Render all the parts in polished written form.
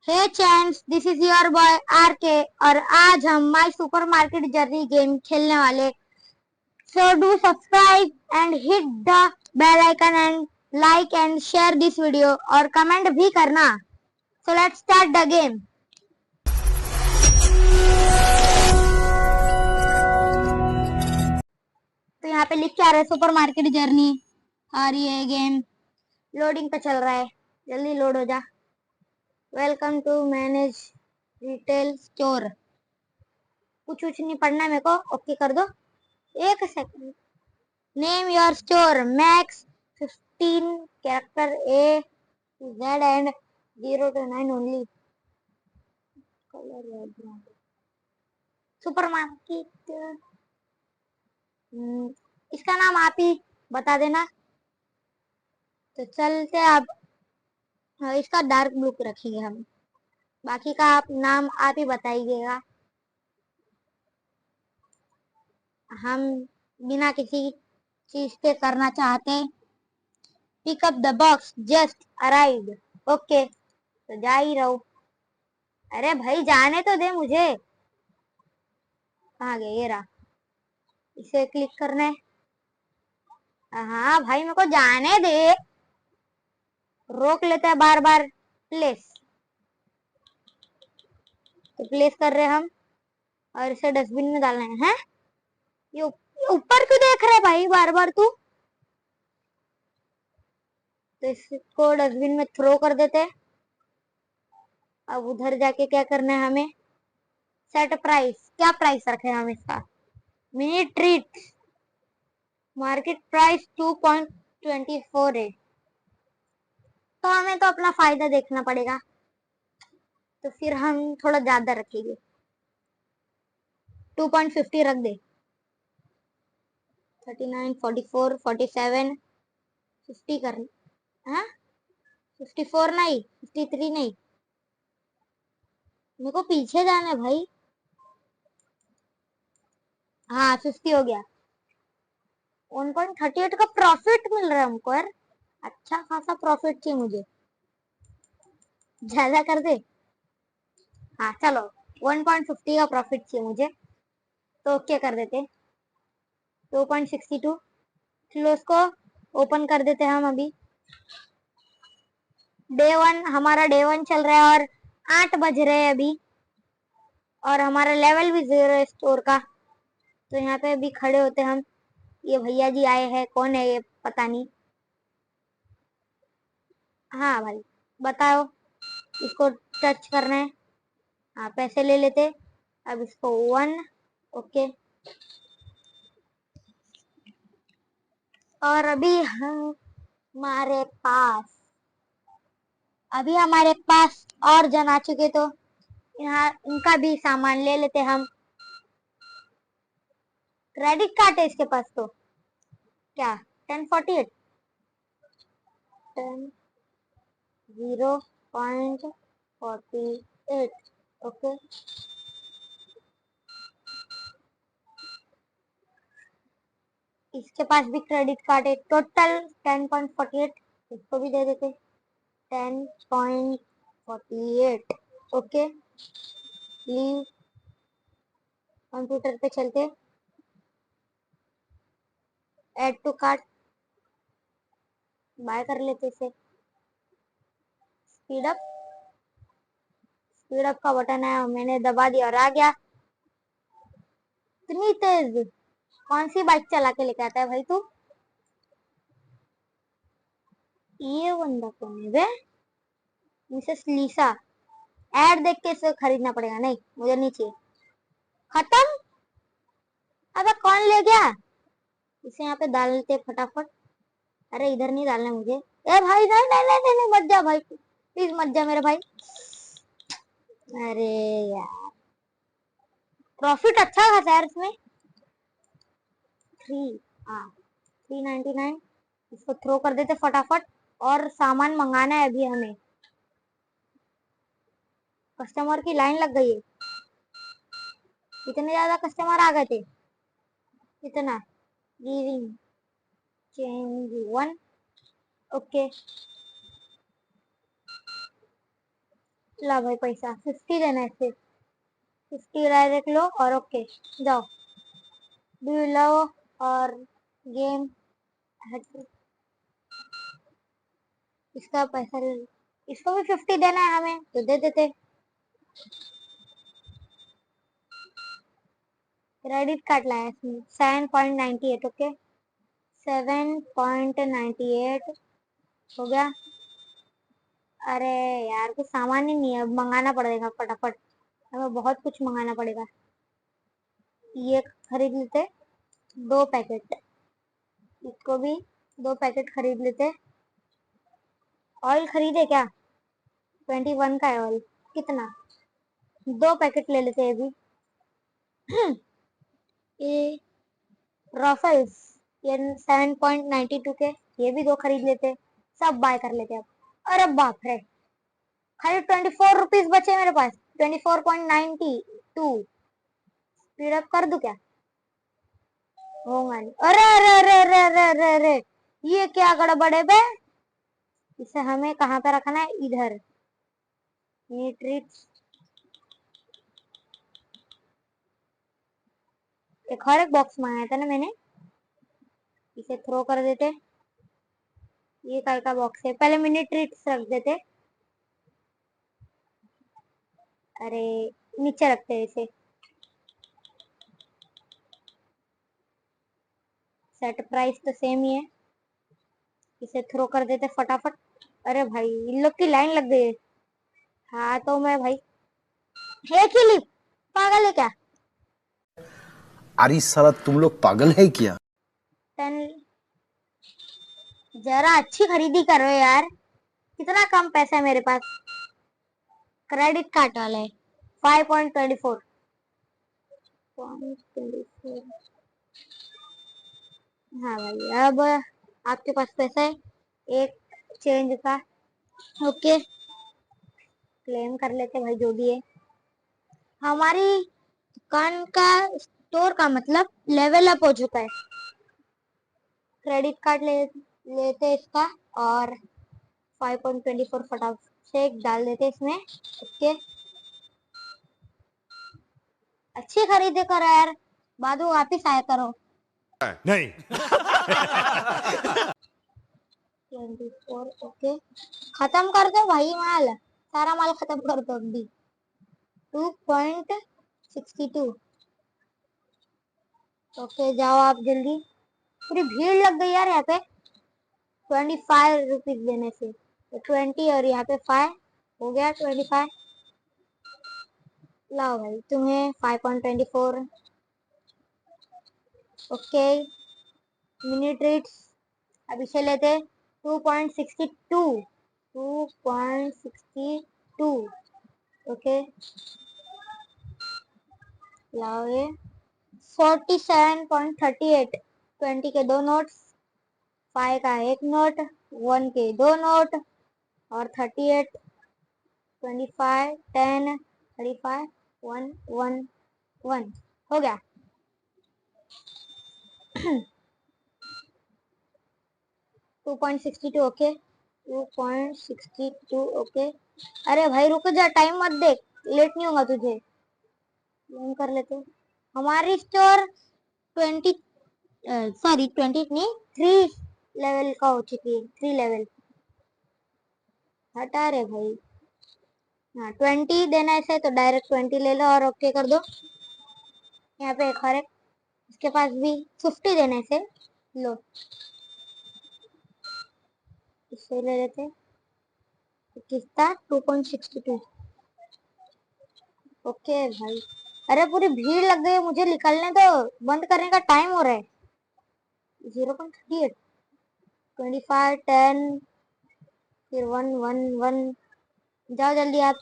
Hey chance, this is your boy R K और आज हम my supermarket journey game खेलने वाले। So do subscribe and hit the bell icon and like and share this video और comment भी करना। So let's start the game. तो यहाँ पे लिख के आ रहा है सुपर मार्केट जर्नी और ये गेम लोडिंग पे चल रहा है। जल्दी लोड हो जा। Welcome to manage retail store. कुछ नहीं पढ़ना है मेरे को। ओके कर दो। एक second. Name your store. Max 15 character A to Z and 0 to 9 only. Color red brown. Supermarket. इसका नाम आप ही बता देना। तो चलते अब इसका डार्क ब्लू रखेंगे हम। बाकी का आप नाम आप ही बताइएगा। हम बिना किसी चीज के करना चाहते। Pick up the box just arrived. Okay तो जा ही रहो। अरे भाई जाने तो दे मुझे। कहाँ गया? ये रहा। इसे क्लिक करना है। हाँ भाई मेरे को जाने दे। रोक लेते हैं बार बार। प्लेस तो प्लेस कर रहे हैं हम और इसे डस्टबिन में डालना है। हैं? ये ऊपर क्यों देख रहा है भाई बार बार तू? तो इसको डस्टबिन में थ्रो कर देते हैं। अब उधर जाके क्या करना है हमें? Set price. क्या प्राइस रखे हम इसका? Mini treat. मार्केट प्राइस 2.24 है। तो हमें तो अपना फायदा देखना पड़ेगा। तो फिर हम थोड़ा ज्यादा रखेंगे। 2.50 रख दे। 39, 44, 47, 50 कर। हाँ 54 नहीं, 53 नहीं। मेरे को पीछे जाना है भाई। हाँ 50 हो गया। 1.38 का प्रॉफिट मिल रहा है हमको यार। अच्छा खासा प्रॉफिट चाहिए मुझे। ज्यादा कर दे। हाँ चलो 1.50 का प्रॉफिट चाहिए मुझे। तो क्या कर देते? 2.62। चलो उसको ओपन कर देते हैं हम अभी। डे वन चल रहा है और 8 बज रहे हैं अभी। और हमारा लेवल भी 0 है स्टोर का। तो यहाँ पे अभी खड़े होते हम। ये भैया जी आए हैं, कौन है ये पता नहीं। हाँ भाई बताओ। इसको टच करना है। हाँ पैसे ले लेते। अब इसको 1। ओके। और अभी हमारे पास और जन आ चुके। तो यहाँ इनका भी सामान ले लेते हम। क्रेडिट कार्ड है इसके पास तो। क्या 1048 10 0.48। ओके। इसके पास भी क्रेडिट कार्ड है। टोटल 10.48। इसको भी दे देते 10.48। Okay leave. कंप्यूटर पे चलते। Add to cart. बाय कर लेते इसे। Speed up. स्पीड अप का बटन है मैंने दबा दिया और आ गया। इतनी तेज कौन सी बाइक चला के लेके आता है भाई तू? ये बंदा कौन है बे? मिसेस लीसा। एड देख के इसे खरीदना पड़ेगा। नहीं मुझे नहीं चाहिए। खत्म। अबे कौन ले गया? इसे यहाँ पे डालते फटाफट। अरे इधर नहीं डालना मुझे। ए भाई नहीं नहीं नहीं नहीं, नहीं मत जा भाई, प्लीज मत जा मेरे भाई। अरे यार प्रॉफिट अच्छा खासा यार इसमें। 3। हाँ 399। इसको थ्रो कर देते फटाफट। और सामान मंगाना है अभी हमें। कस्टमर की लाइन लग गई है। इतने ज्यादा कस्टमर आ गए थे। कितना? Giving change 1। ओके ला भाई पैसा 50 देना है सिर्फ 50 डायरेक्ट लो और ओके जाओ डू यू लव और गेम इसका पैसा इसको भी 50 देना है हमें तो दे देते क्रेडिट कार्ड लाया इसमें 7.98 ओके 7.98 हो गया अरे यार कुछ सामान ही नहीं है मंगाना पड़ेगा फटाफट हमें बहुत कुछ मंगाना पड़ेगा ये खरीद लेते 2 पैकेट इसको भी 2 पैकेट खरीद लेते ऑयल खरीदे क्या 21 का है ऑयल कितना 2 पैकेट ले लेते हैं अभी ये रफल्स ये 7.92 के ये भी 2 खरीद लेते सब बाय कर लेते अब अरे बाप रे खाली 24 रुपीज बचे मेरे पास 24.92 स्पीड अप कर दूं क्या होगा नहीं अरे अरे अरे अरे अरे अरे अरे ये क्या गड़बड़ है बे इसे हमें कहाँ पे रखना है इधर ये ट्रिक्स एक और एक बॉक्स मंगाया था ना मैंने इसे थ्रो कर देते ये कल का बॉक्स है पहले मिनी ट्रीट्स रख देते अरे नीचे रखते हैं इसे सेट प्राइस तो सेम ही है इसे थ्रो कर देते फटाफट अरे भाई इन लोग की लाइन लग गई है हाँ तो मैं भाई एक ही लिप पागल है क्या अरे साला तुम लोग पागल है क्या 10 जरा अच्छी खरीदी करो यार कितना कम पैसा है मेरे पास क्रेडिट कार्ड वाला है 5.24 हाँ भाई अब आपके पास पैसा है एक चेंज का ओके क्लेम कर लेते भाई जो भी है हमारी दुकान का स्टोर का मतलब लेवल अप हो चुका है क्रेडिट कार्ड लेते इसका और 5.24 फटाफट से डाल देते इसमें ओके अच्छी खरीदी करो यार बाद में वापिस आया करो नहीं 24 ओके खत्म कर दो भाई माल सारा माल खत्म कर दो अभी 2.62 ओके जाओ आप जल्दी पूरी भीड़ लग गई यार यहाँ पे 25 रुपीज देने से तो 20 और यहाँ पे 5 हो गया 25 लाओ भाई तुम्हें 5.24 ओके मिनी ट्रीट्स अब इसे लेते 2.62 2.62 ओके लाओ ये 47.38 20 के 2 नोट्स 5 का 1 नोट 1 के 2 नोट और 38 25 10 35 1 1 1 हो गया 2.62 ओके 2.62 ओके अरे भाई रुक जा टाइम मत देख लेट नहीं होगा तुझे कर लेते हमारी स्टोर 20 सॉरी 20 नहीं 3 लेवल का हो चुकी है 3 लेवल हटा रे भाई हाँ 20 देना ऐसे तो डायरेक्ट 20 ले लो और ओके कर दो यहाँ पे एक और एक इसके पास भी 50 देना ऐसे लो इससे ले लेते कितना 2.62 ओके भाई अरे पूरी भीड़ लग गई है मुझे निकलने दो बंद करने का टाइम हो रहा है 0.38 25 10 फिर 1 1 1 जाओ जल्दी आप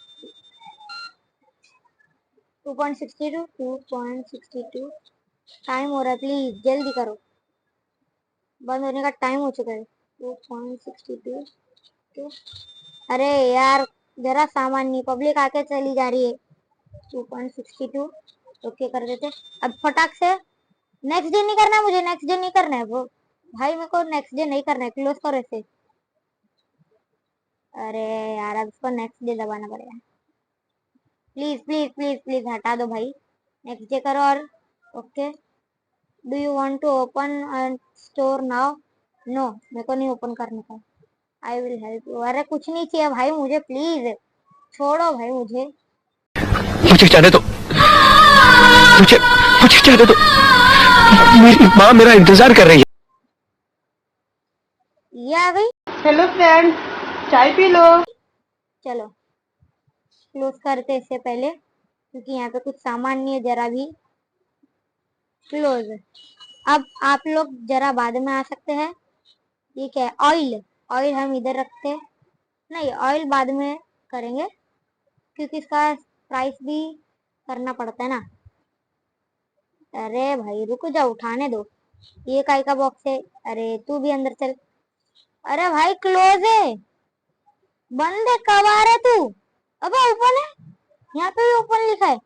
2.62 2.62 टाइम हो रहा है प्लीज जल्दी करो बंद होने का टाइम हो चुका है 2.62 अरे यार जरा सामान नहीं पब्लिक आके चली जा रही है 2.62 ओके कर देते अब फटाक से नेक्स्ट डे नहीं करना है मुझे नेक्स्ट डे नहीं करना है वो भाई मेरे को नेक्स्ट डे नहीं करना है क्लोज करो इसे अरे यार अब इसको नेक्स्ट डे दबाना पड़ेगा प्लीज प्लीज प्लीज प्लीज हटा दो भाई। नेक्स्ट डे करो और okay. Do you want to open store now? No, मेरे को नहीं ओपन करने का। I will help you. अरे कुछ नहीं चाहिए भाई मुझे, प्लीज छोड़ो भाई मुझे। मुझे जाने दो, मुझे मुझे जाने दो, मेरी माँ मेरा इंतजार कर रही है। ये आ गई। हेलो फ्रेंड, चाय पी लो। चलो क्लोज करते इससे पहले, क्योंकि यहाँ पे कुछ सामान नहीं है जरा भी। क्लोज। अब आप लोग जरा बाद में आ सकते हैं। ये क्या है? ऑयल। ऑयल हम इधर रखते हैं। नहीं, ऑयल बाद में करेंगे, क्योंकि इसका प्राइस भी करना पड़ता है ना। अरे भाई रुक जाओ, उठाने दो। ये काय का बॉक्स है? अरे तू भी अंदर चल। अरे भाई क्लोज है, बंद है। कब आ रहा है तू? अबे ओपन है, यहाँ पे भी ओपन लिखा है।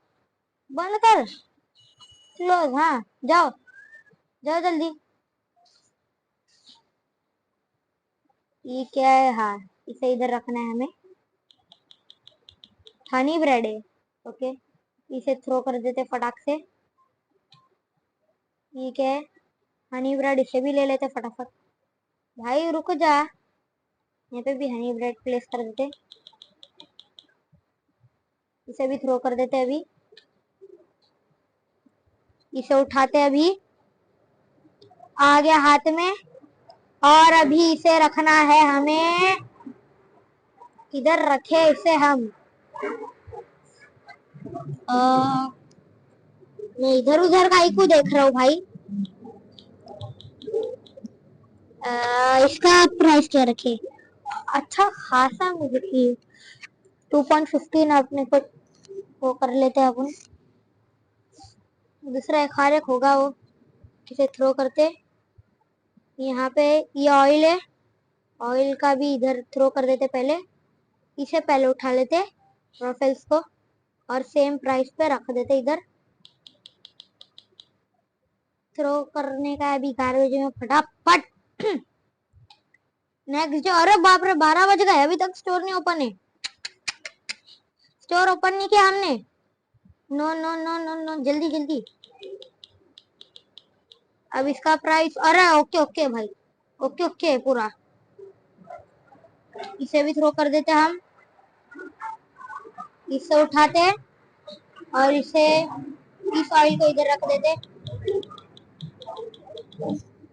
बंद कर। क्लोज। हाँ जाओ, जाओ जल्दी। ये क्या है? हाँ, इसे इधर रखना है हमें। हनी ब्रेड है, ओके। इसे थ्रो कर देते फटाक से। ये क्या है? हनी ब्रेड, इसे भी ले लेते फटाफट। भाई रुक जा, यहाँ पे भी हनी ब्रेड प्लेस कर देते। इसे भी थ्रो कर देते अभी। इसे उठाते अभी, आ गया हाथ में। और अभी इसे रखना है हमें। किधर रखे इसे हम? मैं इधर उधर का ही को देख रहा हूँ भाई। इसका प्राइस क्या रखे? अच्छा खासा मुझे 2.15 अपने को वो कर लेते हैं अपन। दूसरा एक और एक होगा वो, इसे थ्रो करते। यहाँ पे ये ऑयल है, ऑयल का भी इधर थ्रो कर देते पहले। इसे पहले उठा लेते रॉफल्स को, और सेम प्राइस पे रख देते इधर। थ्रो करने का अभी गार्बेज में फटाफट। नेक्स्ट जो, अरे बाप रे 12 बज गए, अभी तक स्टोर नहीं ओपन है। स्टोर ओपन नहीं किया हमने। No no no no no, जल्दी जल्दी। अब इसका प्राइस, अरे ओके ओके भाई, ओके ओके पूरा। इसे भी थ्रो कर देते हम। इसे उठाते और इसे, इस ऑयल को इधर रख देते।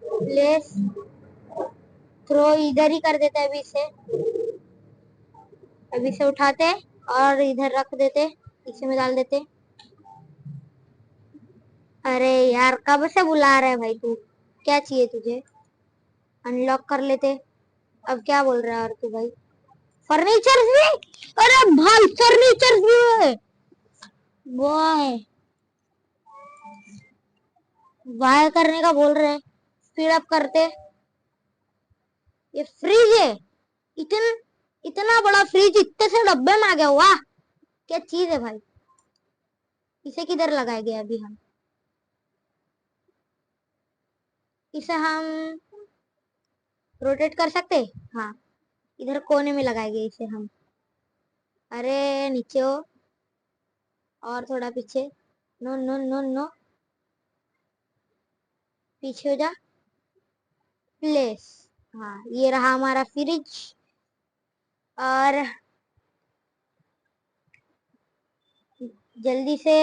प्लेस थ्रो इधर ही कर देते अभी इसे। अभी इसे उठाते और इधर रख देते, इसे में डाल देते। अरे यार कब से बुला रहा है भाई तू? क्या चाहिए तुझे? अनलॉक कर लेते। अब क्या बोल रहा है और तू भाई? फर्नीचर भी? अरे भाई फर्नीचर भी है। बॉय बाय करने का बोल रहे हैं, स्पीड अप करते। ये फ्रिज है, इतना इतना बड़ा फ्रिज इतने से डब्बे में आ गया। वाह क्या चीज है भाई। इसे किधर लगाएंगे अभी हम? इसे हम रोटेट कर सकते। हाँ, इधर कोने में लगाएंगे इसे हम। अरे नीचे हो, और थोड़ा पीछे। नो नो नो नो, पीछे हो जा। प्लेस। हाँ, ये रहा हमारा फ्रिज। और जल्दी से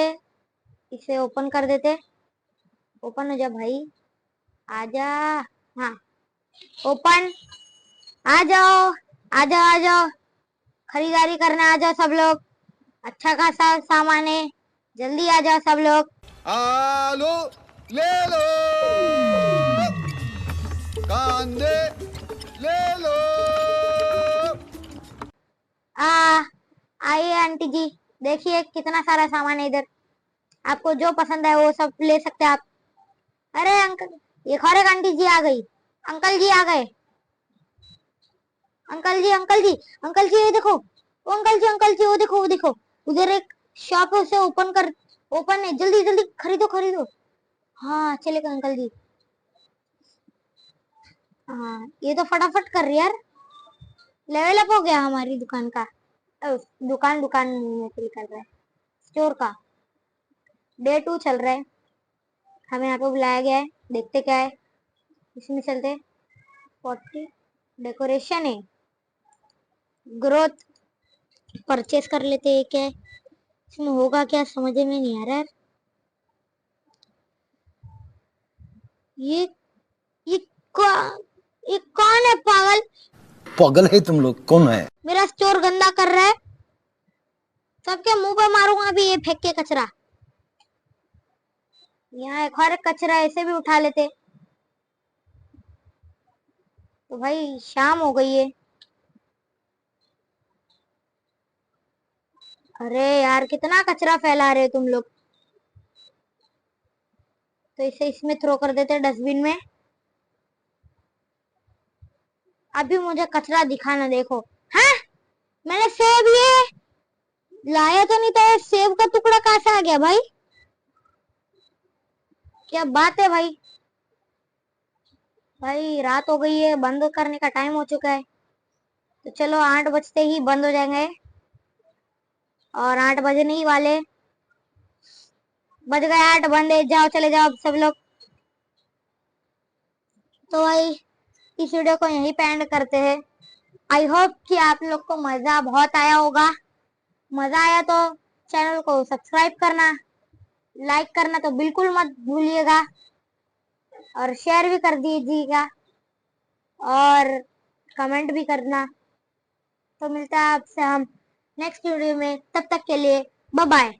इसे ओपन कर देते। ओपन हो जा भाई, आजा। हाँ ओपन। आ जाओ आ जाओ आ जाओ, खरीदारी करने आ जाओ सब लोग। अच्छा खासा सामान है, जल्दी आ जाओ सब लोग। आलू ले लो, कांदे ले लो। आ आइए आंटी जी, देखिए कितना सारा सामान है इधर। आपको जो पसंद है वो सब ले सकते हैं आप। अरे अंकल, ये और एक आंटी जी आ गई। अंकल जी आ गए। अंकल जी अंकल जी अंकल जी, ये देखो। ओ अंकल जी अंकल जी, वो देखो वो देखो। उधर एक शॉप है, उसे ओपन कर। ओपन है, जल्दी जल्दी खरीदो खरीदो। हाँ चलेगा अंकल जी। हाँ ये तो फटाफट कर रही यार। लेवल अप हो गया हमारी दुकान का। दुकान दुकान मुंह में फिल कर रहा है। स्टोर का डे 2 चल रहा है। हमें यहाँ पे बुलाया गया है, देखते क्या है इसमें। चलते 40 डेकोरेशन है, ग्रोथ परचेस कर लेते हैं। क्या है इसमें होगा, क्या समझ में नहीं आ रहा है। ये ये ये कौन है पागल? पागल है तुम लोग, कौन है? मेरा स्टोर गंदा कर रहा है। सबके मुंह पे मारूंगा अभी ये फेंक के कचरा। यहाँ एक और कचरा ऐसे भी उठा लेते। तो भाई शाम हो गई है। अरे यार कितना कचरा फैला रहे हो तुम लोग। तो इसे इसमें थ्रो कर देते डस्टबिन में। अभी मुझे कचरा दिखाना, देखो। हाँ, मैंने सेब ये लाया तो नहीं था। सेब का टुकड़ा कहाँ से आ गया भाई? क्या बात है भाई। भाई रात हो गई है, बंद करने का टाइम हो चुका है। तो चलो 8 बजते ही बंद हो जाएंगे। और 8 बजने ही वाले, बज गए 8, बंद है। जाओ, चले जाओ सब लोग। तो भाई इस वीडियो को यहीं पे एंड करते हैं। आई होप कि आप लोग को मजा बहुत आया होगा। मजा आया तो चैनल को सब्सक्राइब करना, लाइक करना तो बिल्कुल मत भूलिएगा, और शेयर भी कर दीजिएगा, और कमेंट भी करना। तो मिलता है आपसे हम नेक्स्ट वीडियो में, तब तक के लिए बाय बाय।